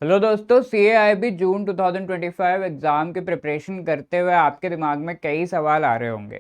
Hello दोस्तों, CAIB जून 2025 exam की preparation करते हुए आपके दिमाग में कई सवाल आ रहे होंगे।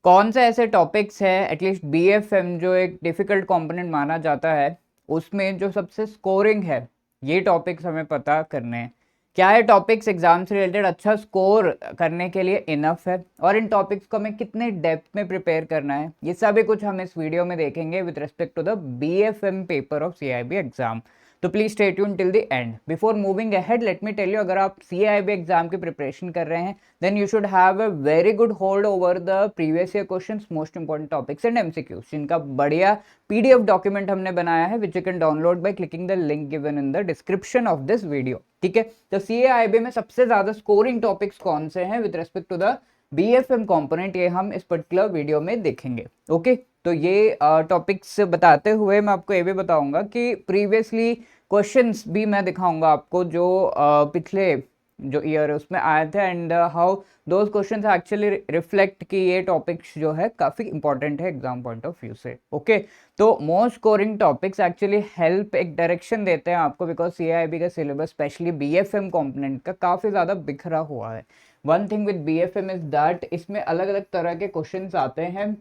कौन से ऐसे टॉपिक्स हैं, एटलीस्ट BFM जो एक डिफिकल्ट कंपोनेंट माना जाता है, उसमें जो सबसे स्कोरिंग है, ये टॉपिक्स हमें पता करने हैं। क्या ये टॉपिक्स एग्जाम से रिलेटेड अच्छा स्कोर करने के लिए इनफ है, और इन टॉपिक्स को हमें कितने डेप्थ में प्रिपेयर करना है, ये सभी कुछ हम इस वीडियो में देखेंगे with respect to the BFM paper of CAIB exam. तो please stay tuned till the end. Before moving ahead, let me tell you, अगर आप CAIB एग्जाम की प्रिपरेशन कर रहे हैं then you should have a very good hold over the previous year questions, most important topics and MCQs, जिनका बढ़िया PDF document हमने बनाया है which you can download by clicking the link given in the description of this video. ठीक है, तो CAIB में सबसे ज्यादा स्कोरिंग टॉपिक्स कौन से हैं with respect to the BFM component, ये हम इस पर्टिकुलर वीडियो में देखेंगे। ओके, तो ये टॉपिक्स बताते हुए मैं आपको ये भी बताऊंगा कि प्रीवियसली क्वेश्चंस भी मैं दिखाऊंगा आपको जो पिछले जो ईयर है उसमें आए थे, and how those questions actually reflect कि ये टॉपिक्स जो है काफ़ी इंपॉर्टेंट है एग्जाम पॉइंट ऑफ व्यू से। ओके, तो most scoring topics actually help, एक डायरेक्शन देते हैं आपको, बिकॉज CAIB का सिलेबस स्पेशली BFM कंपोनेंट का काफ़ी ज़्यादा बिखरा हुआ है। One thing with BFM is that इसमें अलग अलग तरह के क्वेश्चंस आते हैं,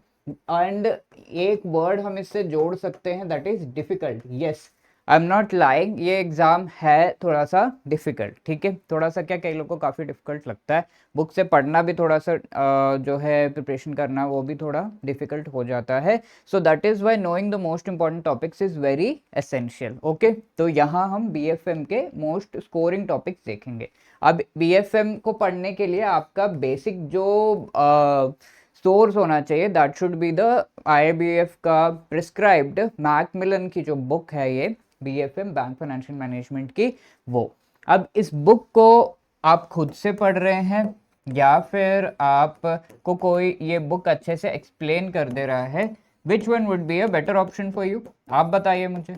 एंड एक वर्ड हम इससे जोड़ सकते हैं, that is difficult. Yes, I am not lying, ये एग्जाम है थोड़ा सा डिफिकल्ट। ठीक है, थोड़ा सा क्या, कई लोगों को काफ़ी डिफिकल्ट लगता है, बुक से पढ़ना भी थोड़ा सा जो है प्रिपरेशन करना वो भी थोड़ा डिफिकल्ट हो जाता है। So that is why knowing the most important topics is very essential. Okay, तो यहाँ हम BFM के मोस्ट स्कोरिंग टॉपिक्स देखेंगे। अब BFM को पढ़ने के लिए आपका बेसिक जो सोर्स होना चाहिए, that should be the IABF का प्रिस्क्राइब्ड मैकमिलन की जो बुक है, ये BFM बैंक फाइनेंशियल मैनेजमेंट की, वो। अब इस बुक को आप खुद से पढ़ रहे हैं या फिर आपको कोई ये बुक अच्छे से एक्सप्लेन कर दे रहा है, which one would be a better option for you? आप बताइए मुझे।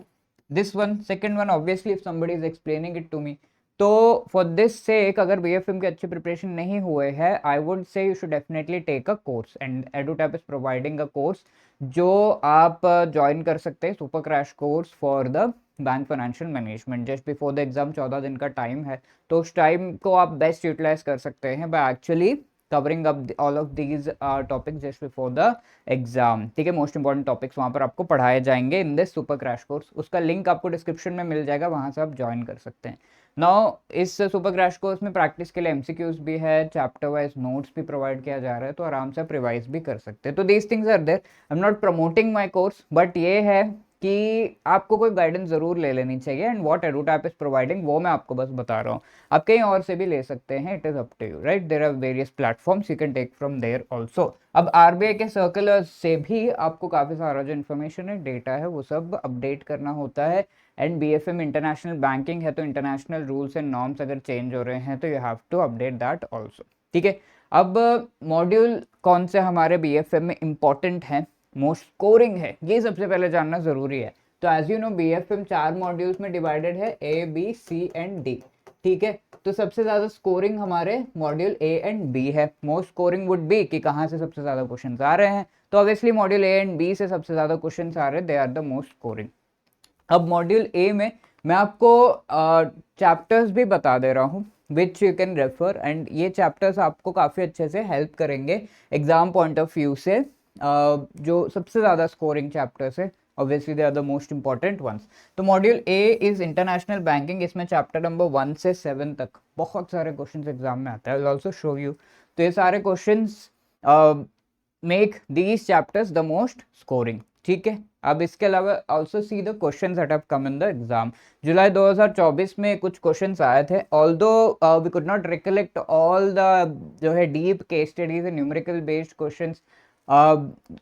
This one, second one, obviously if somebody is explaining it to me. तो फॉर दिस सेक, अगर BFM की अच्छी प्रिपरेशन नहीं हुए है, I would say you should definitely take a course, and EduTap is providing a course जो आप join कर सकते हैं, super crash course for the bank financial management. Just before the exam 14 दिन का टाइम है, तो उस टाइम को आप बेस्ट यूटिलाइज कर सकते हैं by actually covering up all of these topics just before the exam. ठीक है, मोस्ट इंपॉर्टेंट टॉपिक्स वहां पर आपको पढ़ाए जाएंगे in this super crash course. उसका लिंक आपको डिस्क्रिप्शन में मिल जाएगा, वहां से आप ज्वाइन कर सकते हैं। नाउ इस सुपर क्रैश कोर्स में प्रैक्टिस के लिए MCQs भी है, चैप्टर वाइज नोट्स भी प्रोवाइड किया जा रहा है, तो आराम से आप रिवाइज भी कर सकते हैं। तो these things are there. I am not promoting my course, but ये है कि आपको कोई गाइडेंस जरूर ले लेनी चाहिए, and what EduTap is providing वो मैं आपको बस बता रहा हूँ। आप कहीं और से भी ले सकते हैं, it is up to you, right? There are various platforms you can take from there also. अब RBI के सर्कुलर से भी आपको काफी सारा जो इन्फॉर्मेशन है, डेटा है, वो सब अपडेट करना होता है। एंड BFM इंटरनेशनल बैंकिंग है, तो इंटरनेशनल रूल्स एंड नॉर्म्स अगर चेंज हो रहे हैं तो you have to update that also. ठीक है, अब मॉड्यूल कौन से हमारे BFM में इंपॉर्टेंट है, मोस्ट स्कोरिंग है, ये सबसे पहले जानना जरूरी है। तो as you know, BFM 4 modules में डिवाइडेड है, A, B, C and D। ठीक है, तो सबसे ज्यादा स्कोरिंग हमारे मॉड्यूल A एंड B है। मोस्ट स्कोरिंग वुड बी कि कहाँ से सबसे ज्यादा क्वेश्चन आ रहे हैं, तो obviously module A and B से सबसे ज्यादा क्वेश्चन आ रहे हैं, they are the most scoring. अब मॉड्यूल A में मैं आपको चैप्टर्स भी बता दे रहा हूँ विच यू कैन रेफर, एंड ये चैप्टर्स आपको काफ़ी अच्छे से हेल्प करेंगे एग्जाम पॉइंट ऑफ व्यू से। जो सबसे ज़्यादा स्कोरिंग चैप्टर्स है, obviously they are the most important ones. तो module A is international banking, इसमें चैप्टर नंबर 1 से 7 तक बहुत सारे क्वेश्चंस एग्जाम में आते हैं। I will also show you. तो ये सारे questions make these chapters the most scoring. ठीक है, अब इसके अलावा also see the questions that have come in the exam. जुलाई 2024 में कुछ क्वेश्चंस आए थे, although we could not recollect all the जो है deep case studies and numerical based questions,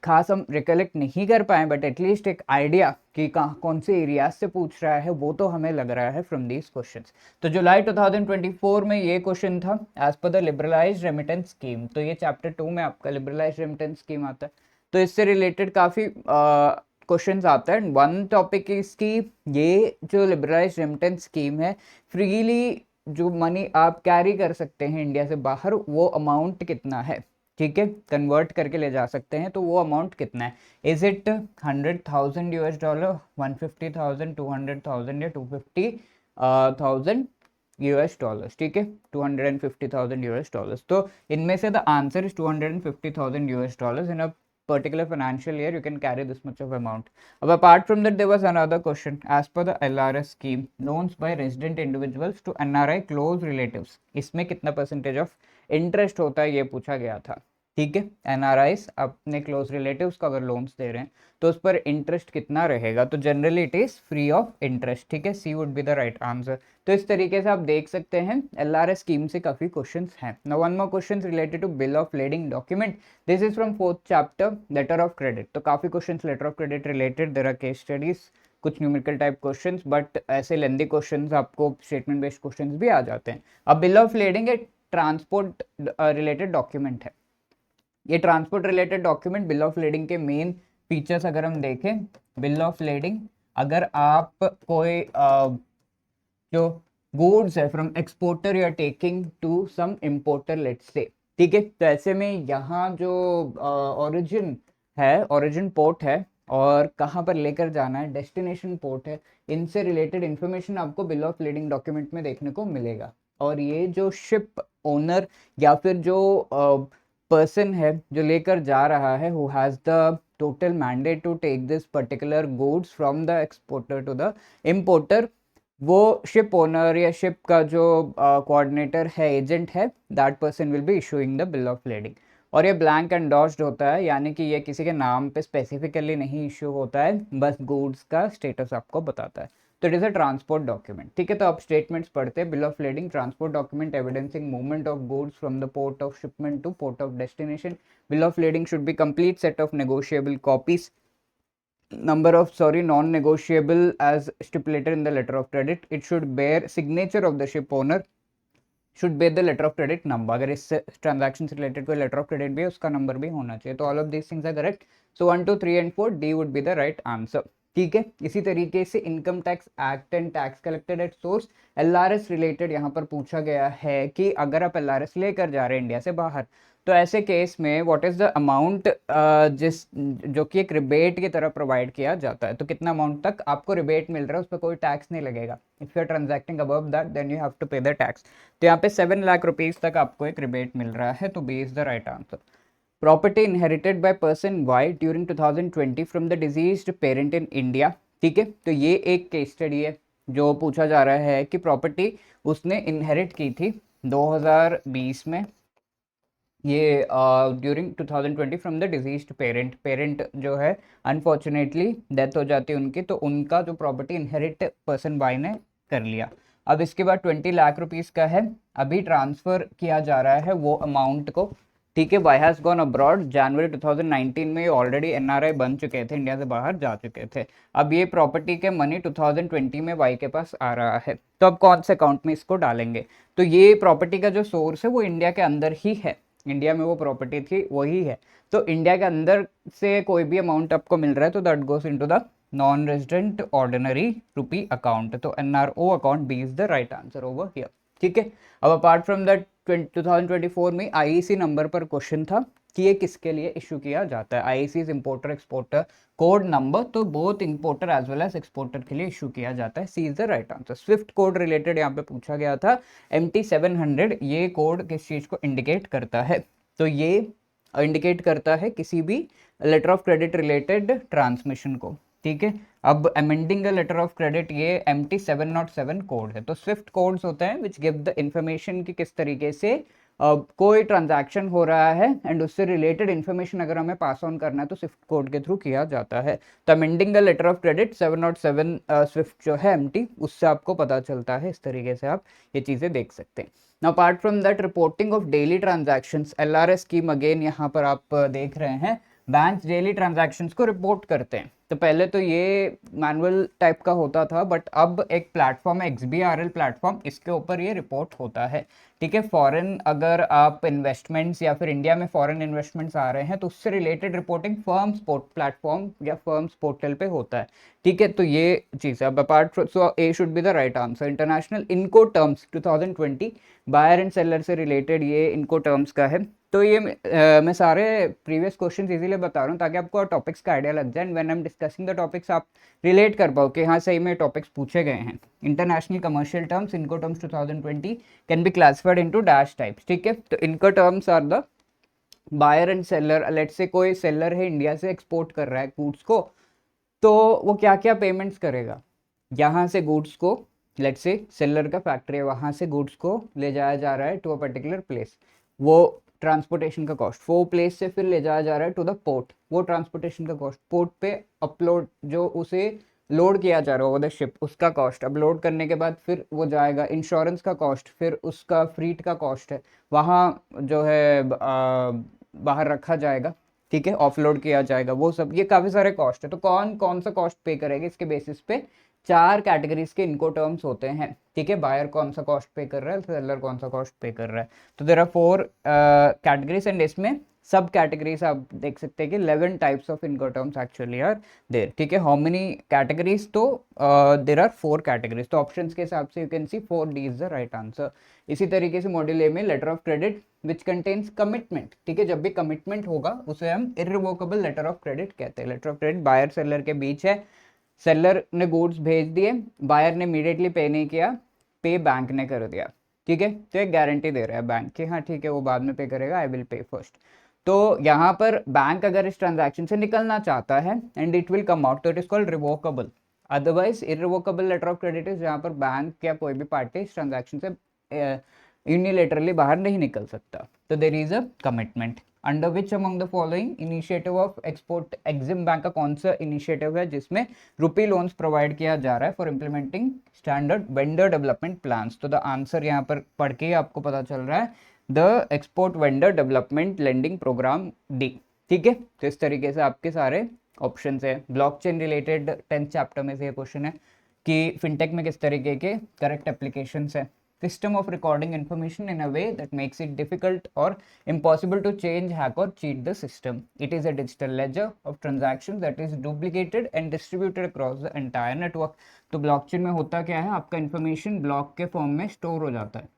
खास हम रिकलेक्ट नहीं कर पाए, बट एटलीस्ट एक आइडिया कि कौन से एरियाज से पूछ रहा है वो तो हमें लग रहा है फ्रॉम दीज क्वेश्चंस। तो जुलाई 2024 में ये क्वेश्चन था, as per the liberalised remittance scheme. तो ये चैप्टर 2 में आपका लिबरलाइज्ड रेमिटेंस स्कीम आता है, तो इससे रिलेटेड काफ़ी क्वेश्चंस आता है। वन टॉपिक इसकी, ये जो लिबरलाइज्ड रेमिटेंस स्कीम है, फ्रीली जो मनी आप कैरी कर सकते हैं इंडिया से बाहर, वो अमाउंट कितना है? ठीक है, कन्वर्ट करके ले जा सकते हैं, तो वो अमाउंट कितना है? इज इट $100,000, $150,000, $200,000 या $250 थाउजेंड यूएस डॉलर्स, ठीक है, 250,000 यूएस डॉलर्स। तो इनमें से the answer is 250,000 US dollars in a particular financial year you can carry this much of amount. Apart from that, there was another question. As per the LRS scheme, loans by resident individuals to NRI close relatives, इसमें कितना percentage of interest होता है ये पूछा गया था, ठीक है। एनआरआईज अपने क्लोज रिलेटिव्स को अगर लोन्स दे रहे हैं तो उस पर इंटरेस्ट कितना रहेगा, तो generally it is free of interest, ठीक है, C would be the right answer. तो इस तरीके से आप देख सकते हैं एलआरएस स्कीम से काफी क्वेश्चंस हैं। Now one more question related to bill of lading document, this is from 4th chapter letter of credit. तो काफी questions letter of credit related, there are case studies, कुछ न्यूमेरिकल टाइप क्वेश्चंस, बट ऐसे lengthy questions आपको statement based questions भी आ जाते हैं। अब बिल ऑफ लीडिंग एक ट्रांसपोर्ट रिलेटेड डॉक्यूमेंट है। ये transport related document bill of lading के मेन फीचर्स अगर हम देखें, बिल ऑफ लीडिंग अगर आप कोई जो गुड्स है from exporter you are taking to some importer let's say, ठीक है, तो ऐसे में यहाँ जो ओरिजिन है, ओरिजिन पोर्ट है और कहाँ पर लेकर जाना है, डेस्टिनेशन पोर्ट है, इनसे रिलेटेड इन्फॉर्मेशन आपको बिल ऑफ लीडिंग डॉक्यूमेंट में देखने को मिलेगा। और ये जो शिप ओनर या फिर जो पर्सन है जो लेकर जा रहा है, who has the total mandate to take this particular goods from the exporter to the importer, वो शिप ओनर या शिप का जो कोऑर्डिनेटर है, एजेंट है, that person will be issuing the bill of lading. और ये ब्लैंक एंडोर्स्ड होता है, यानी कि ये किसी के नाम पे स्पेसिफिकली नहीं इशू होता है, बस गुड्स का स्टेटस आपको बताता है। तो it is a transport document, ठीक है। तो आप स्टेटमेंट्स पढ़ते हैं, bill of leading transport document evidencing movement of goods from the port of shipment two port of destination. Bill of leading should be complete set of negotiable copies, number of non-negotiable as stipulated in the letter of credit. It should bear signature of the ship owner, should bear the letter of credit number. अगर इस transaction से related कोई letter of credit भी है उसका number भी होना चाहिए। तो all of this things are correct, so 1 2 3 and 4 D would be the right answer, ठीक है। इसी तरीके से income tax act and tax collected at source, LRS related यहाँ पर पूछा गया है कि अगर आप एलआरएस लेकर जा रहे हैं इंडिया से बाहर, तो ऐसे केस में व्हाट इज द अमाउंट जिस जो कि एक रिबेट की तरह प्रोवाइड किया जाता है, तो कितना अमाउंट तक आपको रिबेट मिल रहा है, उस पर कोई टैक्स नहीं लगेगा। If you are transacting above that then you have to pay the tax. तो यहाँ पे 7 लाख रुपीज तक आपको एक रिबेट मिल रहा है, तो B is the right answer. Property inherited by person Y during 2020 from the deceased parent in India, ठीक है। तो ये एक केस स्टडी है जो पूछा जा रहा है कि प्रॉपर्टी उसने इनहेरिट की थी 2020 में, ये during 2020 from the deceased parent, parent जो है अनफॉर्चुनेटली डेथ हो जाती है उनकी, तो उनका जो प्रॉपर्टी इनहेरिट पर्सन बाय ने कर लिया। अब इसके बाद 20 लाख रुपीस का है, अभी ट्रांसफर किया जा रहा है वो अमाउंट को, ठीक है। वाई हैज़ गॉन अब्रॉड, जनवरी 2019 में ऑलरेडी एनआरआई बन चुके थे, इंडिया से बाहर जा चुके थे। अब ये प्रॉपर्टी के मनी 2020 में वाई के पास आ रहा है, तो अब कौन से अकाउंट में इसको डालेंगे, तो ये प्रॉपर्टी का जो सोर्स है वो इंडिया के अंदर ही है, इंडिया में वो प्रॉपर्टी थी वही है, तो इंडिया के अंदर से कोई भी अमाउंट आपको मिल रहा है तो that goes into the non resident ordinary rupee account, तो NRO account B is the right answer over here, ठीक है। अब अपार्ट फ्रॉम दैट 2024 में आईईसी नंबर पर क्वेश्चन था कि ये किसके लिए इशू किया जाता है, IEC importer exporter code number, तो both importer as well as exporter के लिए इशू किया जाता है, C is the right answer. SWIFT code related यहाँ पे पूछा गया था, MT700 ये कोड किस चीज को इंडिकेट करता है, तो ये इंडिकेट करता है किसी भी letter of credit related transmission को, ठीक है। अब amending a letter of credit ये MT707 कोड है, तो स्विफ्ट कोड्स होते हैं विच गिव द इंफॉर्मेशन कि किस तरीके से कोई ट्रांजैक्शन हो रहा है एंड उससे रिलेटेड इन्फॉर्मेशन अगर हमें पास ऑन करना है तो स्विफ्ट कोड के थ्रू किया जाता है। तो amending the letter of credit 707 swift जो है MT, उससे आपको पता चलता है, इस तरीके से आप ये चीज़ें देख सकते हैं। Now apart from that reporting of daily transactions, LRS scheme again यहाँ पर आप देख रहे हैं, बैंक डेली ट्रांजैक्शंस को रिपोर्ट करते हैं। तो पहले तो ये मैनुअल टाइप का होता था, बट अब एक प्लेटफॉर्म है XBRL प्लेटफॉर्म, इसके ऊपर ये रिपोर्ट होता है, ठीक है। फॉरेन अगर आप इन्वेस्टमेंट्स या फिर इंडिया में फॉरेन इन्वेस्टमेंट्स आ रहे हैं तो उससे रिलेटेड रिपोर्टिंग फर्म्स प्लेटफॉर्म या फर्म्स पोर्टल पे होता है, ठीक है। तो ये चीज़ है। अब apart so A should be the right answer. International इनको टर्म्स 2020 बायर एंड सेलर से रिलेटेड ये इनको टर्म्स का है, तो ये मैं सारे प्रीवियस क्वेश्चन इजीली बता रहा हूँ ताकि आपको टॉपिक्स का आइडिया लग जाए। When I am discussing the topics आप रिलेट कर पाओ कि हाँ सही में टॉपिक्स पूछे गए हैं। International commercial terms, Incoterms 2020 can be classified into dash types, ठीक है। तो इनका terms are the buyer and seller. Let's say कोई सेलर है इंडिया से एक्सपोर्ट कर रहा है गुड्स को, तो वो क्या क्या पेमेंट्स करेगा, यहाँ से गुड्स को, लेट्स से सेलर का फैक्ट्री है, वहाँ से गुड्स को ले जाया जा रहा है टू अ पर्टिकुलर प्लेस, वो ट्रांसपोर्टेशन का कॉस्ट, वो प्लेस से फिर ले जाया जा रहा है टू द पोर्ट, वो ट्रांसपोर्टेशन का कॉस्ट, पोर्ट पे अपलोड जो उसे लोड किया जा रहा है ओवर द शिप उसका कॉस्ट, अपलोड करने के बाद फिर वो जाएगा, इंश्योरेंस का कॉस्ट, फिर उसका फ्रीट का कॉस्ट है, वहाँ जो है बाहर रखा जाएगा, ठीक है, ऑफलोड किया जाएगा, वो सब, ये काफ़ी सारे कॉस्ट है। तो कौन कौन सा कॉस्ट पे करेगा, इसके बेसिस पे 4 कैटेगरीज के इनको टर्म्स होते हैं, ठीक है। बायर कौन सा कॉस्ट पे कर रहा है, सेलर कौन सा कॉस्ट पे कर रहा है। तो देयर आर 4 कैटेगरीज एंड इसमें सब कैटेगरीज आप देख सकते हैं कि 11 types of Incoterms actually are there, ठीक है। हाउ मेनी कैटेगरीज, तो देयर आर 4 कैटेगरीज। तो ऑप्शंस के हिसाब से you can see 4D is the right answer. इसी तरीके से मॉड्यूल ए में letter of credit which contains commitment, ठीक है, जब भी कमिटमेंट होगा उसे हम इररिवोकेबल लेटर ऑफ क्रेडिट कहते हैं। Letter of credit buyer seller के बीच है, सेलर ने गुड्स भेज दिए, बायर ने इमीडिएटली पे नहीं किया, पे बैंक ने कर दिया, ठीक है। तो एक गारंटी दे रहा है बैंक कि हाँ ठीक है वो बाद में पे करेगा, आई विल पे फर्स्ट। तो यहाँ पर बैंक अगर इस ट्रांजैक्शन से निकलना चाहता है and it will come out, तो it is called revocable. Otherwise irrevocable letter of credit is जहाँ पर बैंक या कोई भी पार्टी इस ट्रांजैक्शन से यूनिलेटरली बाहर नहीं निकल सकता। तो there is a commitment. Under which among the following initiative of export EXIM bank का कौन सा इनिशिएटिव है जिसमें रुपी लोन्स प्रोवाइड किया जा रहा है for implementing standard vendor development plans. तो द आंसर यहाँ पर पढ़ के आपको पता चल रहा है the export vendor development lending programme D, ठीक है। तो इस तरीके से आपके सारे ऑप्शन है। ब्लॉकचेन रिलेटेड 10th चैप्टर में से ये क्वेश्चन है कि फिनटेक में किस तरीके के करेक्ट एप्लीकेशंस है। System of recording information in a way that makes it difficult or impossible to change, hack or cheat the system. It is a digital ledger of transactions that is duplicated and distributed across the entire network. तो blockchain में होता क्या है, आपका information block के form में store हो जाता है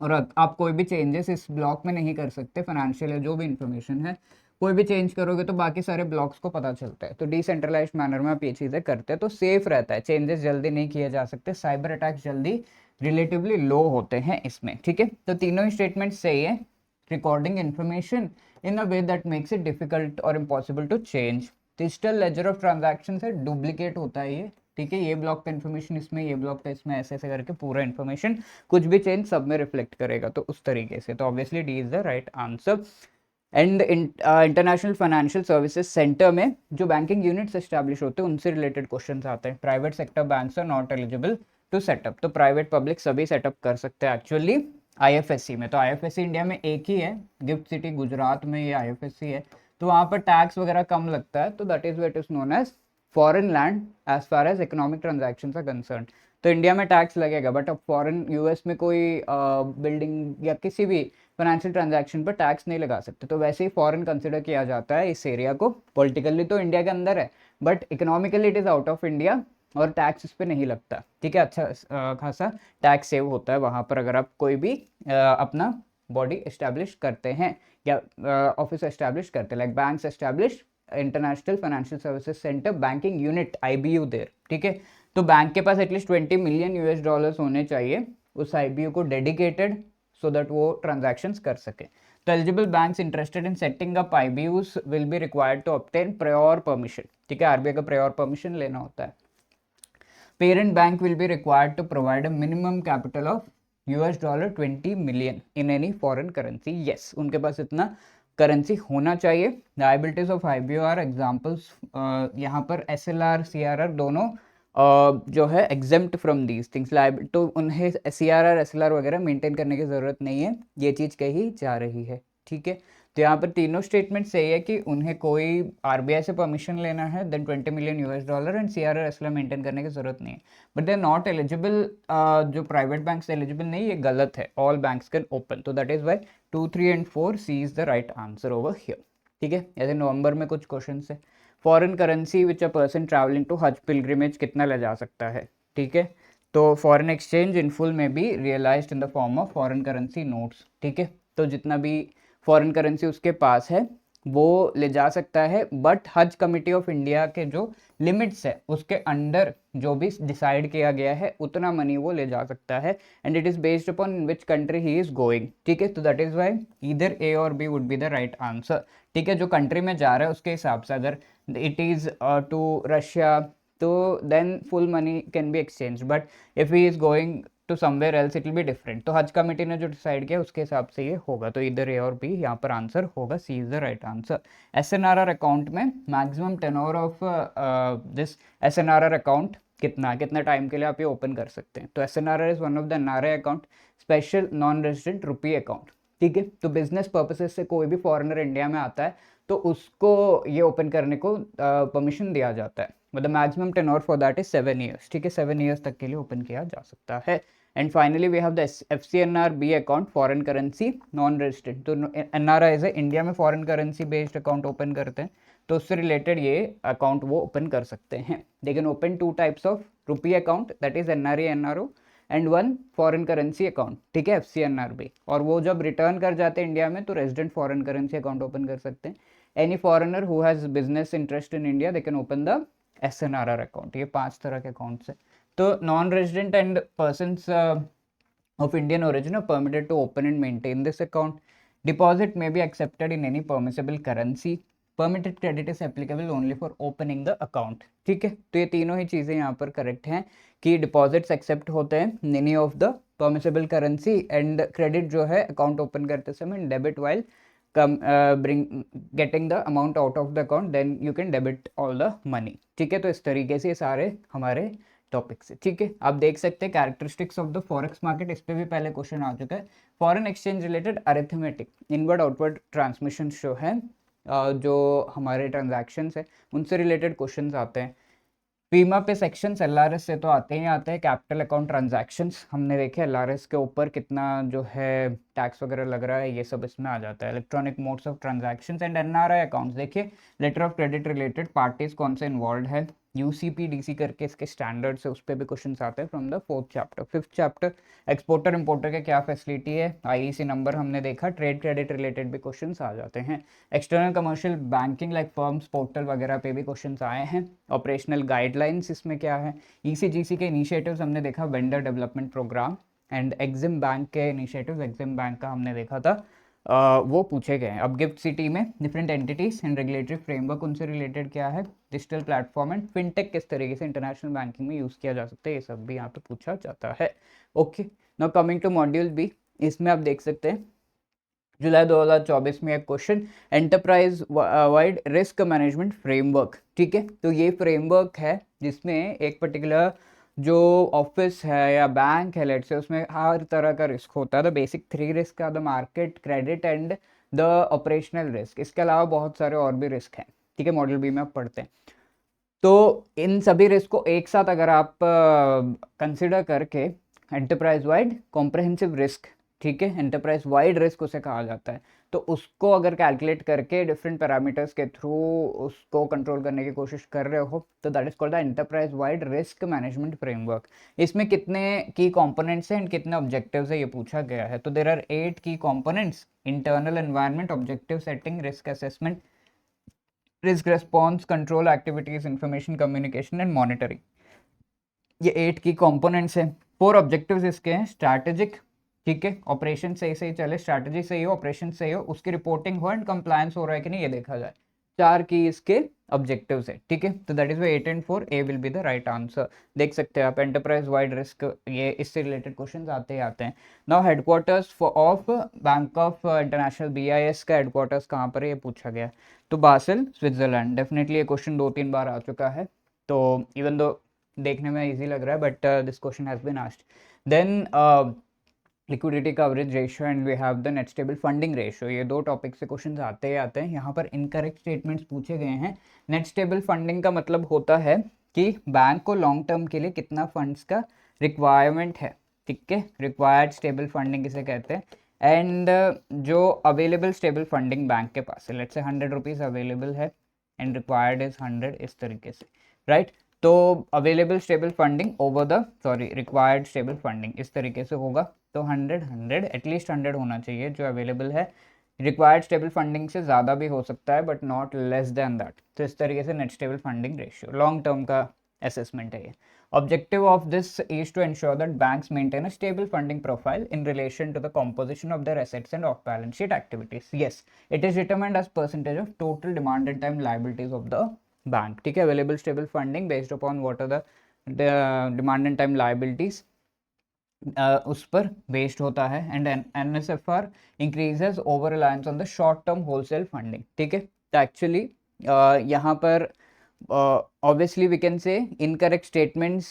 और आप कोई भी चेंजेस इस ब्लॉक में नहीं कर सकते। फाइनेंशियल जो भी इंफॉर्मेशन है कोई भी चेंज करोगे तो बाकी सारे ब्लॉक्स को पता चलता है। तो डिसेंट्रलाइज्ड मैनर में आप ये चीज़ें करते हैं तो सेफ रहता है, चेंजेस जल्दी नहीं किए जा सकते, साइबर अटैक्स जल्दी रिलेटिवली लो होते हैं इसमें, ठीक है। तो तीनों ही स्टेटमेंट सही है। Recording information in a way that makes it difficult और impossible to change. Digital ledger of transaction से डुप्लीकेट होता है ये, ठीक है। ये ब्लॉक का इन्फॉर्मेशन इसमें, ये ब्लॉक का इसमें, ऐसे ऐसे करके पूरा इन्फॉर्मेशन कुछ भी चेंज सब में रिफ्लेक्ट करेगा, तो उस तरीके से। तो obviously D is the right answer. And international financial services centre में जो बैंकिंग यूनिट्स एस्टैब्लिश होते हैं उनसे रिलेटेड क्वेश्चन आते हैं। Private sector banks are not eligible to set up. तो प्राइवेट पब्लिक सभी सेटअप कर सकते हैं एक्चुअली आईएफएससी में। तो आईएफएससी इंडिया में एक ही है, गिफ्ट सिटी गुजरात में ये आईएफएससी है। तो वहाँ पर टैक्स वगैरह कम लगता है, तो that is what is known as foreign land as far as economic transactions are concern. तो इंडिया में टैक्स लगेगा, बट अब फॉरेन यूएस में कोई बिल्डिंग या किसी भी फाइनेंशियल ट्रांजैक्शन पर टैक्स नहीं लगा सकते। तो वैसे ही फॉरेन कंसिडर किया जाता है इस एरिया को। पॉलिटिकली तो इंडिया के अंदर है but economically it is out of India और टैक्स इस पर नहीं लगता, ठीक है। अच्छा खासा टैक्स सेव होता है वहाँ पर अगर आप कोई भी अपना बॉडी इस्टेब्लिश करते हैं या ऑफिस इस्टेब्लिश करते हैं, like banks establish international financial services centre banking unit IBU there, ठीक है। तो बैंक के पास एटलीस्ट $20 मिलियन होने चाहिए उस IBU को डेडिकेटेड, सो दैट वो ट्रांजैक्शंस कर सके। तो eligible banks interested in setting up IBUs will be required to obtain prior permission, ठीक है। RBI का प्रायर परमिशन लेना होता है। Parent bank will be required to provide a minimum capital of $20 million in any foreign currency. Yes, उनके पास इतना currency होना चाहिए। Liabilities of IBU are examples, यहाँ पर SLR CRR दोनों जो है एग्जेम्प्ट फ्रॉम दीज थिंग्स। तो उन्हें CRR SLR वगैरह मेंटेन करने की ज़रूरत नहीं है, ये चीज़ कही जा रही है, ठीक है। तो यहाँ पर तीनों स्टेटमेंट सही है कि उन्हें कोई RBI से परमिशन लेना है, then $20 million and CRR SLR maintain करने की ज़रूरत नहीं है, but they are not eligible. जो प्राइवेट बैंक्स एलिजिबल नहीं, ये गलत है। ऑल बैंक्स कैन ओपन, तो that is why 2, 3 and 4 C is the right answer over here, ठीक है। ऐसे नवंबर में कुछ क्वेश्चन है। Foreign currency which a person travelling to Haj pilgrimage कितना ले जा सकता है, ठीक है। तो फॉरेन एक्सचेंज इन फुल में be realised in the form of foreign currency notes, ठीक है। तो जितना भी फॉरेन करेंसी उसके पास है वो ले जा सकता है, बट हज कमेटी ऑफ इंडिया के जो लिमिट्स है उसके अंडर जो भी डिसाइड किया गया है उतना मनी वो ले जा सकता है, and it is based upon in which country he is going. ठीक है, तो that is why either A or B would be the right answer. ठीक है, जो कंट्री में जा रहा है उसके हिसाब से, अगर इट इज टू रशिया तो then full money can be exchange, but if he is going to somewhere else it will be different. तो हज कमेटी ने जो डिसाइड किया उसके हिसाब से ये होगा, तो इधर ए और बी यहाँ पर आंसर होगा, C is the right answer. SNRR account में maximum tenure of this SNRR account कितना कितना टाइम के लिए आप ये ओपन कर सकते हैं। तो SNRR is one of the NRI account, special non resident rupee account. ठीक है, तो बिजनेस पर्पसेस से कोई भी फॉरेनर इंडिया में आता है तो उसको ये ओपन करने को परमिशन दिया जाता है, मतलब maximum tenure for that is 7 years. ठीक है, 7 ईयर्स तक के लिए ओपन किया जा सकता है। And finally we have the FCNR-B account, foreign currency non resident. तो एनआरआई है इंडिया में foreign currency based account open करते हैं, तो उससे रिलेटेड ये अकाउंट वो ओपन कर सकते हैं। They can open 2 types of rupee account, that is NRE NRO, and 1 foreign currency account. ठीक है, FCNR-B। और वो जब रिटर्न कर जाते हैं इंडिया में तो resident foreign currency account open कर सकते हैं। Any foreigner who has business interest in India they can open the SNRR account. ये 5 तरह के अकाउंट्स है। तो non resident and persons of Indian origin are permitted to open and maintain this account. Deposit may be accepted in any permissible currency. Permitted credit is applicable only for opening the account. ठीक है, तो ये तीनों ही चीज़ें यहाँ पर correct हैं कि डिपॉजिट्स एक्सेप्ट होते हैं in any of the permissible currency, and credit जो है अकाउंट ओपन करते समय debit while getting the amount out of the account, then you can debit all the money. ठीक है, तो इस तरीके से सारे हमारे टॉपिक से। ठीक है, आप देख सकते हैं characteristics of the forex market, इस पे भी पहले क्वेश्चन आ चुका है। Foreign exchange related arithmetic inward outward transmission जो है, जो हमारे ट्रांजैक्शंस है उनसे रिलेटेड क्वेश्चंस आते हैं। बीमा पे सेक्शंस LRS से तो आते ही आते हैं। कैपिटल अकाउंट ट्रांजैक्शंस हमने देखे, LRS के ऊपर कितना जो है टैक्स वगैरह लग रहा है, ये सब इसमें आ जाता है। Electronic modes of transactions and NRI accounts, देखिए letter of credit related parties कौन से इन्वॉल्व है, UCPDC करके इसके स्टैंडर्ड्स है, उस पर भी क्वेश्चन आते हैं from the 4th chapter. 5th chapter exporter importer के क्या फैसिलिटी है, IEC नंबर हमने देखा। ट्रेड क्रेडिट रिलेटेड भी क्वेश्चन आ जाते हैं। External commercial banking like firms portal वगैरह पे भी क्वेश्चन आए हैं। ऑपरेशनल गाइडलाइंस इसमें क्या है, ECGC के इनिशिएटिव्स हमने देखा, vendor development program, and EXIM bank के इनिशिएटिव्स, एग्जिम बैंक का हमने देखा था, वो पूछे गए हैं। अब गिफ्ट सिटी में different entities and regulatory framework, उनसे रिलेटेड क्या है, डिजिटल प्लेटफॉर्म एंड फिनटेक किस तरीके से इंटरनेशनल बैंकिंग में यूज़ किया जा सकता है, ये सब भी यहाँ पे पूछा जाता है। Okay, now coming to module B, इसमें आप देख सकते हैं जुलाई 2024 में एक question, enterprise wide risk management framework. ठीक है, तो ये फ्रेमवर्क है जिसमें एक पर्टिकुलर जो ऑफिस है या बैंक है लेट से, उसमें हर तरह का रिस्क होता है। The basic 3 risk are the market, credit and the operational risk. इसके अलावा बहुत सारे और भी रिस्क हैं। ठीक है, मॉडल बी में आप पढ़ते हैं। तो इन सभी रिस्क को एक साथ अगर आप कंसिडर करके एंटरप्राइज वाइड कॉम्प्रहेंसिव रिस्क, ठीक है, एंटरप्राइज वाइड रिस्क उसे कहा जाता है, तो उसको अगर कैलकुलेट करके डिफरेंट पैरामीटर्स के थ्रू उसको कंट्रोल करने की कोशिश कर रहे हो तो that is called the enterprise wide risk management framework. इसमें कितने की कंपोनेंट्स हैं एंड कितने ऑब्जेक्टिव्स है ये पूछा गया है। तो देयर आर 8 की components, internal environment, objective setting, risk assessment, risk response, control activities, information communication and monitoring. ये 8 की कंपोनेंट्स हैं। 4 ऑब्जेक्टिव्स इसके हैं, स्ट्रैटेजिक, ठीक है, ऑपरेशन सही सही चले, स्ट्रैटेजी सही हो, ऑपरेशन सही हो, उसकी रिपोर्टिंग हो एंड कंप्लायंस हो रहा है कि नहीं ये देखा जाए। 4 की इसके ऑब्जेक्टिव्स है। ठीक है, तो that is why 8 and 4 A will be the right answer. देख सकते हैं आप एंटरप्राइज वाइड रिस्क, ये इससे रिलेटेड क्वेश्चन आते ही आते हैं। Now headquarters of bank of international BIS का हेडक्वार्टर्स कहाँ पर है ये पूछा गया, तो बासेल स्विट्जरलैंड। डेफिनेटली ये क्वेश्चन 2-3 बार आ चुका है, तो इवन दो देखने में इजी लग रहा है but this question has been asked. Then liquidity coverage ratio and we have the net stable funding ratio, ये 2 टॉपिक से क्वेश्चंस आते ही आते हैं। यहाँ पर इनकरेक्ट स्टेटमेंट्स पूछे गए हैं। नेट स्टेबल फंडिंग का मतलब होता है कि बैंक को लॉन्ग टर्म के लिए कितना फंड्स का रिक्वायरमेंट है। ठीक है, रिक्वायर्ड स्टेबल फंडिंग इसे कहते हैं। एंड जो अवेलेबल स्टेबल फंडिंग बैंक के पास है, लेट्स से 100 रुपीज़ अवेलेबल है एंड रिक्वायर्ड इज 100, इस तरीके से, राइट। तो available stable funding over the required stable funding इस तरीके से होगा। तो 100 एटलीस्ट 100 होना चाहिए जो अवेलेबल है, रिक्वायर्ड स्टेबल फंडिंग से ज़्यादा भी हो सकता है but not less than that. तो इस तरीके से net stable funding ratio long term का असेसमेंट है ये। Objective of this is to ensure that banks maintain a stable funding profile in relation to the composition of their assets and off-balance sheet activities. Yes, it is determined as percentage of total demand and time liabilities of the bank. ठीक है, available stable funding based upon what are the demand and time liabilities उस पर based होता है। And NSFR increases over reliance on the short term wholesale funding. ठीक है, तो actually यहाँ पर obviously we can say incorrect statements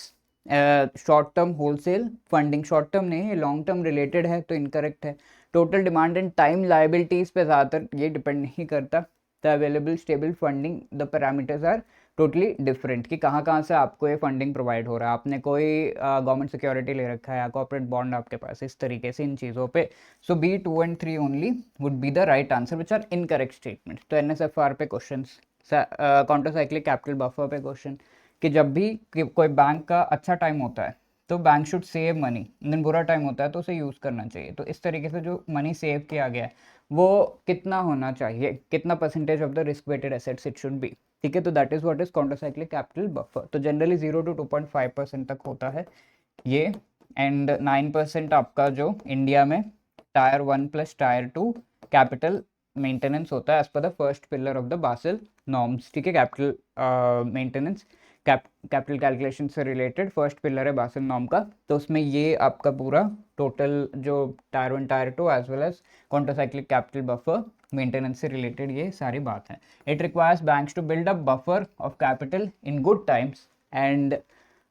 short term wholesale funding, short term नहीं है, लॉन्ग टर्म रिलेटेड है तो इनकरेक्ट है। Total demand and time liabilities पे ज़्यादातर ये डिपेंड नहीं करता। The available stable funding the parameters are totally different कि कहाँ कहाँ से आपको ये फंडिंग प्रोवाइड हो रहा है। आपने कोई गवर्नमेंट सिक्योरिटी ले रखा है या कॉर्पोरेट बॉन्ड आपके पास, इस तरीके से इन चीज़ों पे। So B 2 and 3 only would be the right answer which are incorrect statement. तो NSFR पे question, counter cyclical capital buffer पे क्वेश्चन कि जब भी कोई बैंक का अच्छा टाइम होता है तो bank should save money, then बुरा टाइम होता है तो उसे यूज़ करना चाहिए। तो इस तरीके से जो मनी सेव किया गया है वो कितना होना चाहिए, कितना percentage of the risk weighted assets it should be. ठीक है, तो that is what is counter cyclical capital buffer. तो जनरली 0 to 2.5% तक होता है ये, एंड 9% आपका जो इंडिया में tier 1 plus tier 2 capital maintenance होता है as per the first pillar of the Basel norms. ठीक है, कैपिटल मेंटेनेंस कैपिटल कैलकुलेशन से रिलेटेड फर्स्ट पिलर है बासिल नॉर्म का। तो उसमें ये आपका पूरा टोटल जो tier 1 tier 2 as well as counter cyclical capital buffer maintenance से रिलेटेड ये सारी बात है। It requires banks to build up buffer of capital in good times and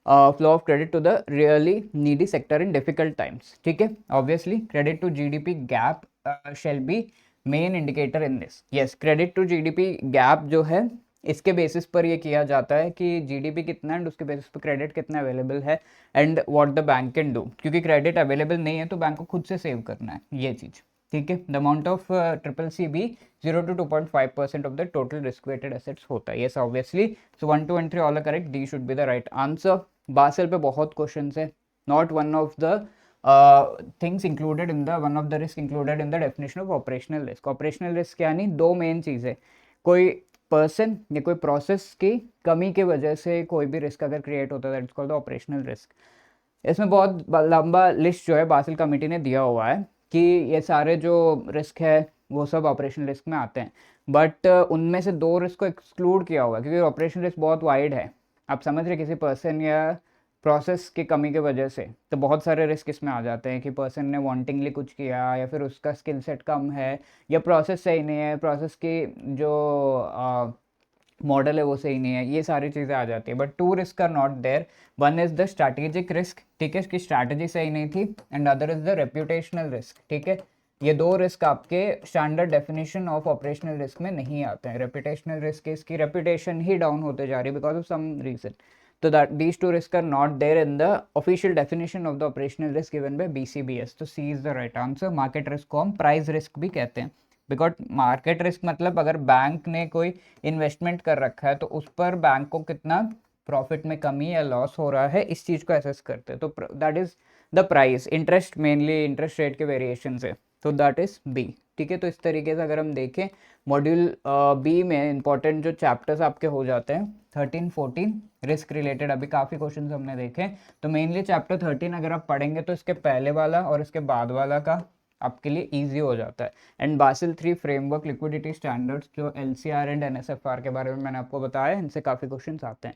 flow of credit to the really needy sector in difficult times. ठीक है, obviously credit to GDP gap shall be main indicator in this. Yes, credit to GDP gap जो है इसके basis पर ये किया जाता है कि GDP कितना है एंड उसके बेसिस पर क्रेडिट कितना अवेलेबल है and what the bank can do. क्योंकि क्रेडिट अवेलेबल नहीं है तो बैंक को खुद से सेव करना है ये चीज़। ठीक है, the amount of CCCB 0 to 2.5% of the total risk weighted assets होता है। Yes obviously, so 1, 2 and 3 all are correct, D should be the right answer. Basel पे बहुत क्वेश्चन है, not one of the things included in the one of the risk included in the definition of operational risk. Operational risk यानी दो main चीज़ें, कोई person या कोई process की कमी की वजह से कोई भी रिस्क अगर क्रिएट होता है that is called the operational risk. इसमें बहुत लंबा लिस्ट जो है बासिल कमेटी ने दिया हुआ है कि ये सारे जो रिस्क है वो सब ऑपरेशनल रिस्क में आते हैं, बट उनमें से दो रिस्क को एक्सक्लूड किया हुआ है क्योंकि ऑपरेशनल रिस्क बहुत वाइड है। आप समझ रहे, किसी पर्सन या प्रोसेस की कमी की वजह से तो बहुत सारे रिस्क इसमें आ जाते हैं कि पर्सन ने वांटिंगली कुछ किया या फिर उसका स्किल सेट कम है या प्रोसेस सही नहीं है, प्रोसेस की जो मॉडल है वो सही नहीं है, ये सारी चीज़ें आ जाती है। But two risk are not there, one is the strategic risk, ठीक है, इसकी स्ट्रैटेजी सही नहीं थी, and other is the reputational risk. ठीक है, ये दो रिस्क आपके standard definition of operational risk में नहीं आते हैं। रेप्यूटेशनल रिस्क, इसकी रेप्यूटेशन ही डाउन होते जा रही है बिकॉज ऑफ सम रीजन। तो that these two risk are not there in the official definition of the operational risk given by BCBS। तो C is the right answer. Market risk को हम price risk भी कहते हैं, because market risk मतलब अगर bank ने कोई इन्वेस्टमेंट कर रखा है तो उस पर बैंक को कितना प्रॉफिट में कमी या लॉस हो रहा है, इस चीज़ को असेस करते हैं। तो that is the price. Interest mainly interest rate के वेरिएशन से, तो दैट इज बी। ठीक है, तो इस तरीके से अगर हम देखें मॉड्यूल बी में इंपॉर्टेंट जो चैप्टर्स आपके हो जाते हैं 13, 14 रिस्क रिलेटेड, अभी काफ़ी क्वेश्चन हमने देखे। तो मेनली चैप्टर 13 अगर आप पढ़ेंगे तो इसके पहले वाला और इसके बाद वाला का आपके लिए इजी हो जाता है। And Basil 3 framework liquidity standards जो LCR एंड NSFR के बारे में मैंने आपको बताया, इनसे काफ़ी क्वेश्चन आते हैं।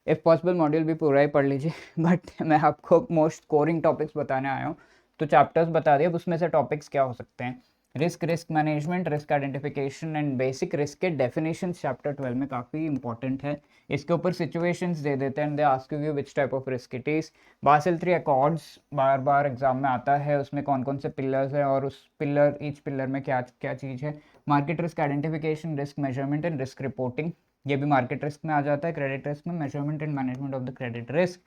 इफ़ पॉसिबल मॉड्यूल भी पूरा ही पढ़ लीजिए, बट मैं आपको मोस्ट स्कोरिंग टॉपिक्स बताने आया हूँ, तो चैप्टर्स बता दिए, अब उसमें से टॉपिक्स क्या हो सकते हैं। Risk, risk management, risk identification and basic risk के डेफिनेशन चैप्टर 12 में काफ़ी इंपॉर्टेंट है। इसके ऊपर सिचुएशंस दे देते हैं and they ask you which type of risk it is. Basil 3 accords bar bar exam में आता है, उसमें कौन कौन से पिलर्स हैं और उस पिलर ईच पिलर में क्या क्या चीज़ है। Market risk identification, risk measurement and risk reporting, ये भी मार्केट रिस्क में आ जाता है। क्रेडिट रिस्क में measurement and management of the credit risk.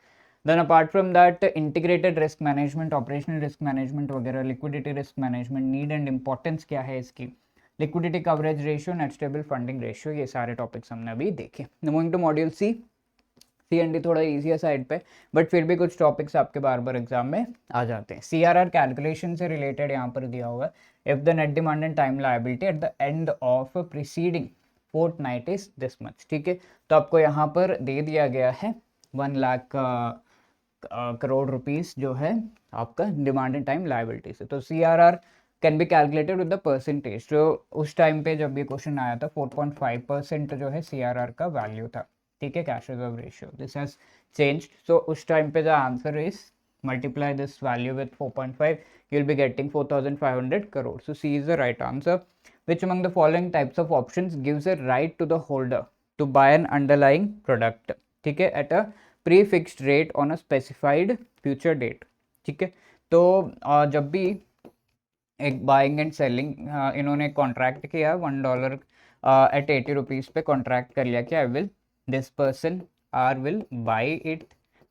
Then apart from that integrated risk management, operational risk management वगैरह, liquidity risk management, need and importance क्या है इसकी, liquidity coverage ratio, net stable funding ratio, ये सारे topics हमने अभी देखे। Moving to module C, CND थोड़ा ईजी है साइड पे, बट फिर भी कुछ टॉपिक्स आपके बार बार एग्जाम में आ जाते हैं। CRR कैलकुलेशन से रिलेटेड यहाँ पर दिया हुआ है, if the net demand and time liability at the end of preceding fortnight is this much, ठीक है। तो आपको यहाँ पर दे दिया गया है 1 लाख करोड़ रुपीस जो है आपका डिमांड एंड टाइम लायबिलिटी से। तो CRR can be calculated with the percentage. तो उस टाइम पे जब ये क्वेश्चन आया था 4.5% जो है CRR का वैल्यू था, ठीक है, cash reserve ratio. This has changed, so उस टाइम पे the answer is multiply this value with 4.5, you'll be getting 4,500 crore. So C is the right answer. Which among the following types of options gives a right to the holder to buy an underlying product, ठीक है, at a pre-fixed rate on a specified future date, ठीक है। तो जब भी एक buying and selling इन्होंने contract किया $1 एट 80 रुपीज़ पे कॉन्ट्रैक्ट कर लिया कि I will this person or will buy it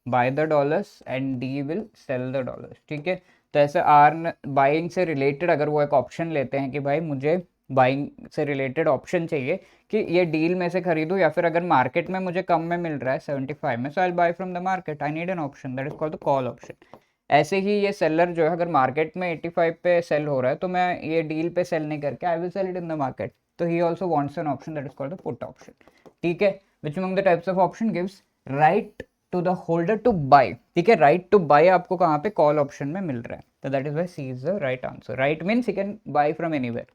buy the dollars and D will sell the dollars, ठीक है। तो ऐसे आर बाइंग से रिलेटेड अगर वो एक ऑप्शन लेते हैं कि भाई मुझे बाइंग से रिलेटेड ऑप्शन चाहिए कि ये डील में से खरीदूं, या फिर अगर मार्केट में मुझे कम में मिल रहा है 75 में, so I buy from the market, I need an option, that is called the call option. ऐसे ही ये सेलर जो है अगर मार्केट में 85 पे सेल हो रहा है तो मैं ये डील पे सेल नहीं करके I will sell it in the market, तो he also wants an option that is called the put option, ठीक है। Which among the types of option gives right to the holder to buy, ठीक है। Right to bye आपको कहाँ पे, call option में मिल रहा है, तो that is why C is the right answer. Right means he can buy from anywhere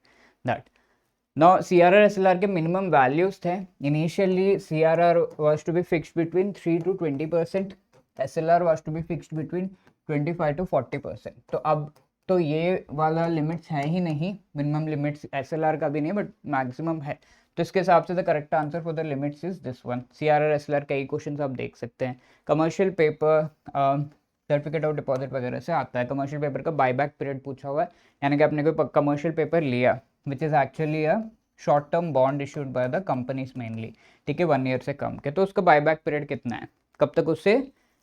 that. Now CRR SLR के मिनिमम वैल्यूज थे। Initially CRR was to be fixed between 3 to 20%, SLR was to be fixed between 25 to 40%। तो अब तो ये वाला limits है ही नहीं, minimum limits SLR का भी नहीं बट मैक्सिमम है, तो इसके हिसाब से the correct answer for the limits is this one. CRR SLR कई क्वेश्चन आप देख सकते हैं, commercial paper certificate of deposit वगैरह से आता है। कमर्शियल पेपर का बायबैक पीरियड पूछा हुआ है, यानी कि आपने कोई कमर्शियल पेपर लिया which is actually a short term bond issued by the companies mainly, ठीक है, 1 ईयर से कम के, तो उसका बायबैक पीरियड कितना है, कब तक उससे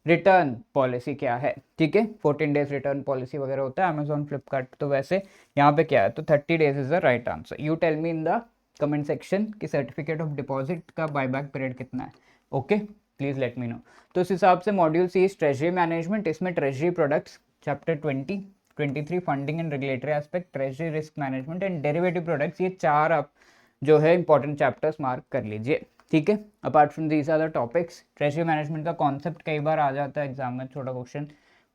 रिटर्न पॉलिसी क्या है, ठीक है, 14 डेज रिटर्न पॉलिसी वगैरह होता है अमेजॉन फ्लिपकार्ट, तो वैसे यहाँ पे क्या है, तो 30 days is the right answer. You tell me in the comment section कि सर्टिफिकेट ऑफ डिपॉजिट का बायबैक पीरियड कितना है, okay, please let me know. तो इस हिसाब से module C is treasury management, इसमें treasury products chapter 20, 23 funding and regulatory aspect, treasury risk management and derivative products, ये 4 आप जो है इंपॉर्टेंट चैप्टर्स मार्क कर लीजिए, ठीक है। Apart from these are the topics, treasury management का कॉन्सेप्ट कई बार आ जाता है एग्जाम में, छोटा question,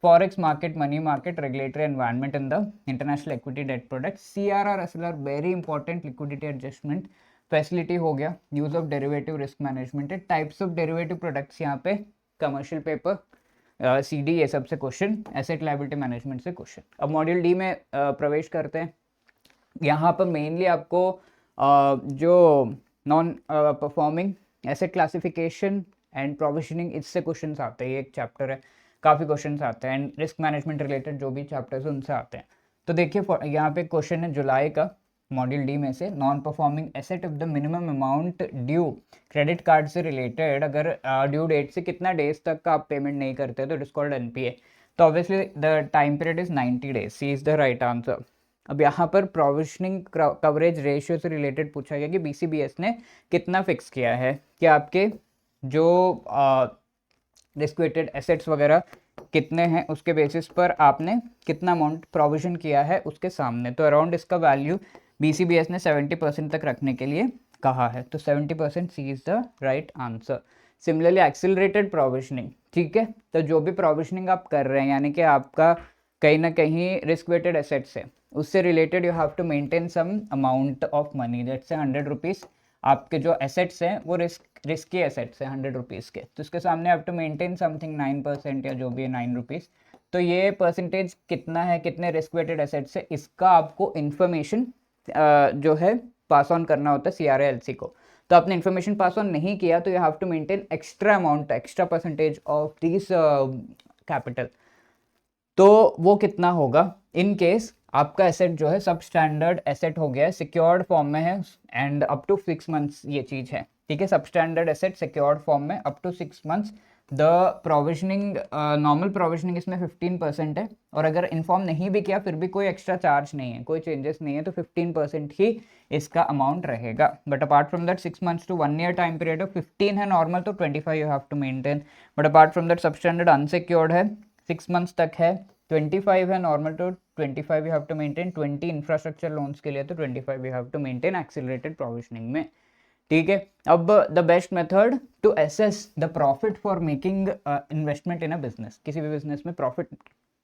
forex market, money market, regulatory environment in the international equity debt product, CRR SLR very important, liquidity adjustment facility हो गया, use of derivative risk management है, टाइप्स ऑफ डेरिवेटिव प्रोडक्ट्स यहाँ पे कमर्शियल पेपर CD ये सब से question, asset liability management से question. अब मॉड्यूल डी में प्रवेश करते हैं। यहाँ पर मेनली आपको जो non performing asset classification and provisioning, इससे क्वेश्चंस आते हैं, ये एक चैप्टर है, काफ़ी क्वेश्चंस आते हैं, एंड रिस्क मैनेजमेंट रिलेटेड जो भी चैप्टर्स हैं उनसे आते हैं। तो देखिए यहाँ पे क्वेश्चन है जुलाई का मॉड्यूल डी में से, non performing asset of the minimum amount due credit card से रिलेटेड, अगर ड्यू डेट से कितना डेज तक का आप पेमेंट नहीं करते तो इट इज कॉल्ड NPA। तो obviously the time period is 90 days, C is the right answer. अब यहाँ पर प्रोविजनिंग कवरेज रेशियो से रिलेटेड पूछा गया कि BCBS ने कितना फिक्स किया है कि आपके जो रिस्क वेटेड एसेट्स वगैरह कितने हैं उसके बेसिस पर आपने कितना अमाउंट प्रोविजन किया है उसके सामने। तो अराउंड इसका वैल्यू BCBS ने 70% तक रखने के लिए कहा है, तो 70% C is the right answer. Similarly accelerated provisioning, ठीक है, तो जो भी प्रोविजनिंग आप कर रहे हैं यानी कि आपका कहीं ना कहीं रिस्क वेटेड एसेट्स है, उससे related you have to maintain some amount of money, that's 100 rupees. आपके जो एसेट्स हैं वो रिस्की एसेट्स हैं 100 रुपीज़ के, तो इसके सामने हैव टू मेंटेन समथिंग 9% या जो भी है 9 रुपीज़। तो ये परसेंटेज कितना है, कितने रिस्क वेटेड एसेट्स है, इसका आपको इन्फॉर्मेशन जो है पास ऑन करना होता है CRA-LC को। तो आपने इन्फॉर्मेशन पास ऑन नहीं किया तो you have to maintain extra amount, extra percentage of this capital. तो वो कितना होगा इन केस आपका एसेट जो है सब स्टैंडर्ड एसेट हो गया है, सिक्योर्ड फॉर्म में है एंड अप टू 6 मंथ्स ये चीज़ है, ठीक है, सब स्टैंडर्ड एसेट सिक्योर्ड फॉर्म में up to 6 months the provisioning normal provisioning इसमें 15% है, और अगर इन्फॉर्म नहीं भी किया फिर भी कोई एक्स्ट्रा चार्ज नहीं है, कोई चेंजेस नहीं है, तो 15% ही इसका अमाउंट रहेगा. But apart from that 6 months to 1 year time period है, 15 है नॉर्मल, तो 25 you have to maintain. But apart from that substandard unsecured है, 6 मंथ्स तक है, 25 है नॉर्मल, तो 25 you have to maintain. 20 infrastructure loans के लिए तो 25 you have to maintain accelerated provisioning में. ठीक है. अब the best method to assess the profit for making investment in a business, किसी भी बिजनेस में प्रॉफिट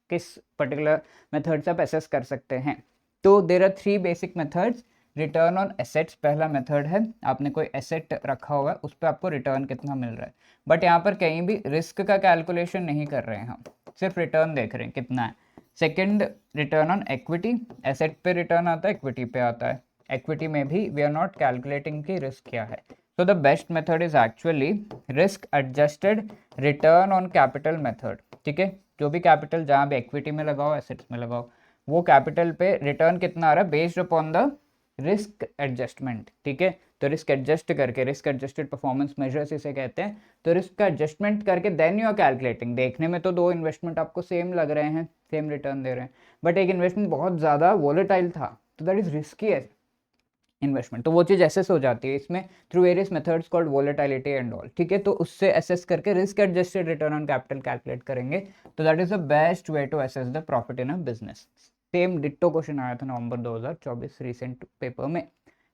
किस पर्टिकुलर मेथड से आप एसेस कर सकते हैं. तो there are 3 basic methods. Return on assets पहला मेथड है, आपने कोई एसेट रखा हुआ है उस पर आपको रिटर्न कितना मिल रहा है, बट यहाँ पर कहीं भी रिस्क का कैलकुलेशन नहीं कर रहे हैं हम, सिर्फ रिटर्न देख रहे हैं कितना है. Second, return on equity, asset पे रिटर्न आता है, इक्विटी पे आता है. इक्विटी में भी वी आर नॉट कैलकुलेटिंग की रिस्क क्या है. So the best method is actually risk adjusted return on capital method. ठीक है, जो भी कैपिटल जहाँ भी इक्विटी में लगाओ, एसेट्स में लगाओ, वो कैपिटल पे रिटर्न कितना आ रहा है based upon the risk adjustment. ठीक है, तो रिस्क एडजस्ट करके, रिस्क एडजस्टेड परफॉर्मेंस मेजर्स इसे कहते हैं, तो रिस्क का एडजस्टमेंट करके देन यू आर कैलकुलेटिंग. देखने में तो 2 इन्वेस्टमेंट आपको सेम लग रहे हैं, सेम रिटर्न दे रहे हैं, बट एक इन्वेस्टमेंट बहुत ज़्यादा वोलेटाइल था, तो दैट इज रिस्की है इन्वेस्टमेंट, तो वो चीज़ एसेस हो जाती है इसमें through various methods called volatility and all. ठीक है, तो उससे एसेस करके risk adjusted return on capital calculate करेंगे, तो that is the best way to assess the profit in a business. Same ditto question आया था नवंबर 2024 रिसेंट पेपर में.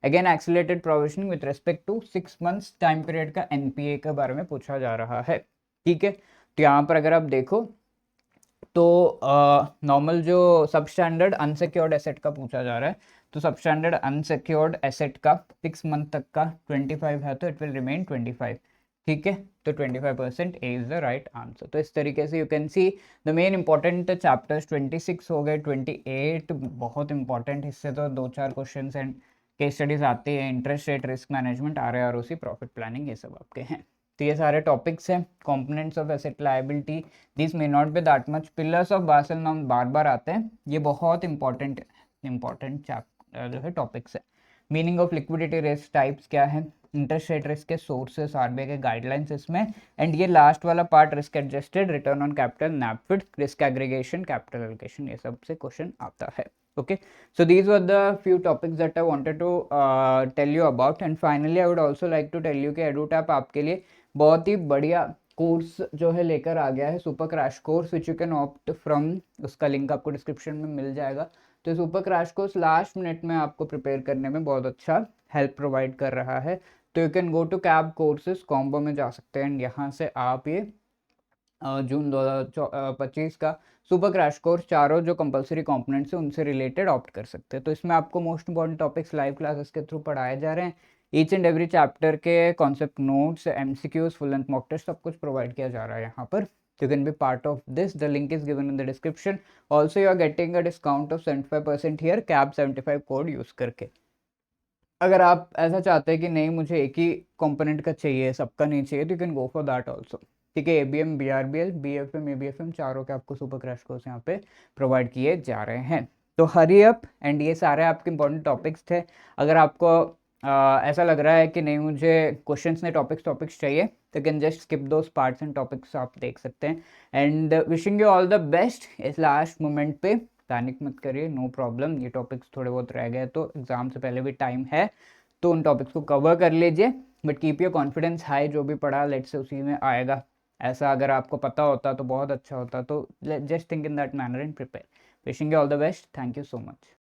Again accelerated provisioning with respect to 6 months time period का NPA के बारे में पूछा जा रहा है. ठीक है, तो यहाँ पर अगर आप देखो तो नॉर्मल जो सबस्टैंडर्ड अनसिक्योर्ड एसेट का पूछा जा रहा है, तो सबस्टैंडर्ड अनसिक्योर्ड एसेट का 6 मंथ तक का 25 है, तो इट विल रिमेन 25. ठीक है, तो 25% इज द राइट आंसर. तो इस तरीके से you can see the main important chapters 26 हो गए, 28 बहुत इंपॉर्टेंट, इससे तो 2-4 क्वेश्चन एंड केस स्टडीज आती है, interest rate, risk management, RAROC, profit planning, ये सब आपके हैं. तो ये सारे टॉपिक्स हैं. Components of asset liability, this may not be that much. Pillars of Basel norm बार बार आते हैं, ये बहुत इंपॉर्टेंट जो है टॉपिक्स है. Meaning of liquidity risk, types क्या है, इंटरेस्ट रेट रिस्क के सोर्सेस, आरबीआई के गाइडलाइंस इसमें, एंड ये लास्ट वाला part risk adjusted return on capital, NaBFID, risk aggregation, capital allocation, ये सब से क्वेश्चन आता है. Okay, so these were the few topics that I wanted to tell you about, and finally I would also like to tell you कि EduTap आपके लिए बहुत ही बढ़िया कोर्स जो है लेकर आ गया है, super crash course which you can opt from. उसका लिंक आपको डिस्क्रिप्शन में मिल जाएगा. तो super crash course last minute में आपको प्रिपेयर करने में बहुत अच्छा हेल्प प्रोवाइड कर रहा है. तो you can go to CAIIB courses, combo में जा सकते हैं, यहाँ से आप ये जून 2025 का सुपर क्रैश कोर्स चारों जो कंपलसरी कंपोनेंट्स हैं उनसे रिलेटेड ऑप्ट कर सकते हैं. तो इसमें आपको most important topics live classes के थ्रू पढ़ाए जा रहे हैं. ईच एंड एवरी चैप्टर के concept notes, MCQs, full length mock test, सब कुछ प्रोवाइड किया जा रहा है यहाँ पर. You can be part of this. The link is given in the description. Also, you are getting a discount of 75% here, CAB75 code use करके. अगर आप ऐसा चाहते हैं कि नहीं मुझे एक ही कंपोनेंट का चाहिए, सबका नहीं चाहिए, तो you can go for that also. ठीक है, ABM, BRBL, BFM, ABFM चारों के आपको सुपर क्रैश कोर्स यहाँ पे प्रोवाइड किए जा रहे हैं. तो हरी अप, एंड ये सारे आपके इंपॉर्टेंट टॉपिक्स थे. अगर आपको ऐसा लग रहा है कि नहीं मुझे क्वेश्चंस ने टॉपिक्स चाहिए, तो can just skip those parts and topics आप देख सकते हैं. And wishing you all the best इस लास्ट मोमेंट पे. पैनिक मत करिए, नो प्रॉब्लम, ये टॉपिक्स थोड़े बहुत रह गए तो एग्जाम से पहले भी टाइम है, तो उन टॉपिक्स को कवर कर लीजिए. But keep your confidence high, जो भी पढ़ा लेट से उसी में आएगा. ऐसा अगर आपको पता होता तो बहुत अच्छा होता. तो just think in that manner and prepare. Wishing you all the best. Thank you so much.